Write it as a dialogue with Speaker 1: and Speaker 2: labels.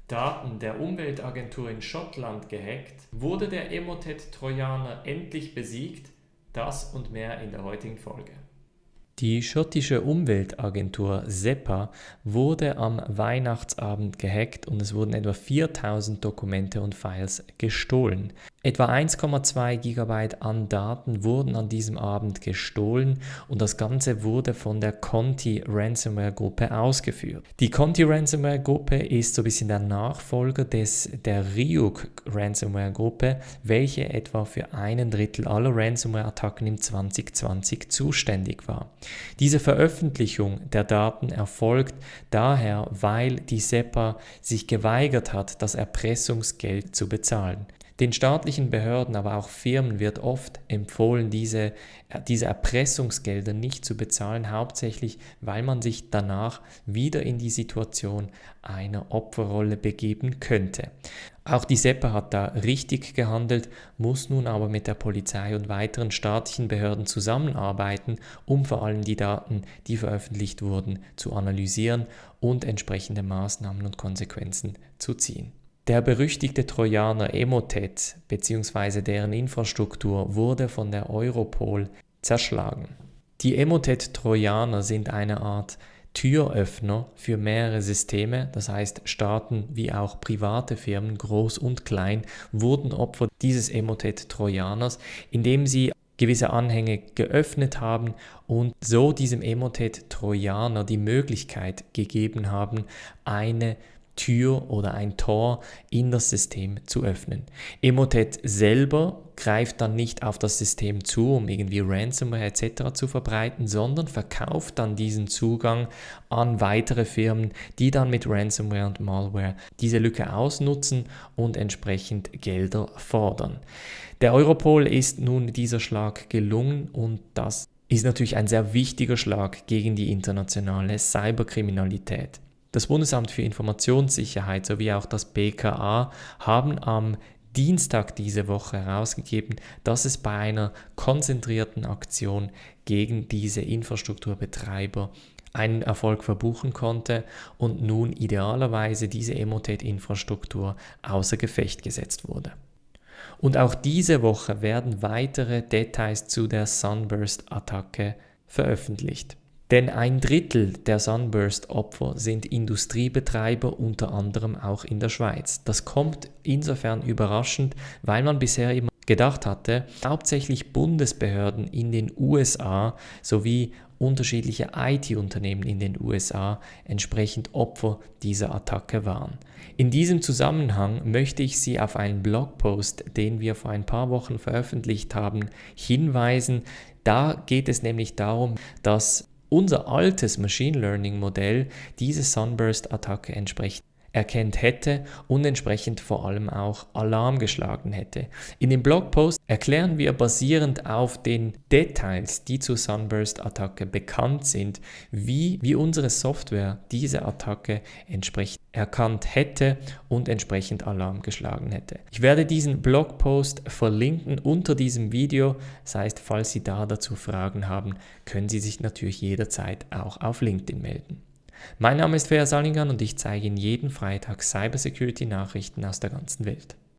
Speaker 1: Daten der Umweltagentur in Schottland gehackt, wurde der Emotet-Trojaner endlich besiegt? Das und mehr in der heutigen Folge. Die schottische Umweltagentur SEPA wurde am Weihnachtsabend gehackt und es wurden etwa 4000 Dokumente und Files gestohlen. Etwa 1,2 GB an Daten wurden an diesem Abend gestohlen und das Ganze wurde von der Conti Ransomware Gruppe ausgeführt. Die Conti Ransomware Gruppe ist so ein bisschen der Nachfolger der Ryuk Ransomware Gruppe, welche etwa für 1/3 aller Ransomware-Attacken im 2020 zuständig war. Diese Veröffentlichung der Daten erfolgt daher, weil die SEPA sich geweigert hat, das Erpressungsgeld zu bezahlen. Den staatlichen Behörden, aber auch Firmen wird oft empfohlen, diese Erpressungsgelder nicht zu bezahlen, hauptsächlich weil man sich danach wieder in die Situation einer Opferrolle begeben könnte. Auch die SEPA hat da richtig gehandelt, muss nun aber mit der Polizei und weiteren staatlichen Behörden zusammenarbeiten, um vor allem die Daten, die veröffentlicht wurden, zu analysieren und entsprechende Maßnahmen und Konsequenzen zu ziehen. Der berüchtigte Trojaner Emotet bzw. deren Infrastruktur wurde von der Europol zerschlagen. Die Emotet-Trojaner sind eine Art Türöffner für mehrere Systeme, das heißt Staaten wie auch private Firmen, groß und klein, wurden Opfer dieses Emotet-Trojaners, indem sie gewisse Anhänge geöffnet haben und so diesem Emotet-Trojaner die Möglichkeit gegeben haben, eine Tür oder ein Tor in das System zu öffnen. Emotet selber greift dann nicht auf das System zu, um irgendwie Ransomware etc. zu verbreiten, sondern verkauft dann diesen Zugang an weitere Firmen, die dann mit Ransomware und Malware diese Lücke ausnutzen und entsprechend Gelder fordern. Der Europol ist nun dieser Schlag gelungen und das ist natürlich ein sehr wichtiger Schlag gegen die internationale Cyberkriminalität. Das Bundesamt für Informationssicherheit sowie auch das BKA haben am Dienstag diese Woche herausgegeben, dass es bei einer konzentrierten Aktion gegen diese Infrastrukturbetreiber einen Erfolg verbuchen konnte und nun idealerweise diese Emotet-Infrastruktur außer Gefecht gesetzt wurde. Und auch diese Woche werden weitere Details zu der Sunburst-Attacke veröffentlicht. Denn 1/3 der Sunburst-Opfer sind Industriebetreiber, unter anderem auch in der Schweiz. Das kommt insofern überraschend, weil man bisher immer gedacht hatte, hauptsächlich Bundesbehörden in den USA sowie unterschiedliche IT-Unternehmen in den USA entsprechend Opfer dieser Attacke waren. In diesem Zusammenhang möchte ich Sie auf einen Blogpost, den wir vor ein paar Wochen veröffentlicht haben, hinweisen. Da geht es nämlich darum, dass unser altes Machine Learning Modell diese Sunburst-Attacke entsprechend erkannt hätte und entsprechend vor allem auch Alarm geschlagen hätte. In dem Blogpost erklären wir basierend auf den Details, die zur Sunburst-Attacke bekannt sind, wie unsere Software diese Attacke entsprechend erkannt hätte und entsprechend Alarm geschlagen hätte. Ich werde diesen Blogpost verlinken unter diesem Video, das heißt, falls Sie dazu Fragen haben, können Sie sich natürlich jederzeit auch auf LinkedIn melden. Mein Name ist Feja Salingan und ich zeige Ihnen jeden Freitag Cybersecurity-Nachrichten aus der ganzen Welt.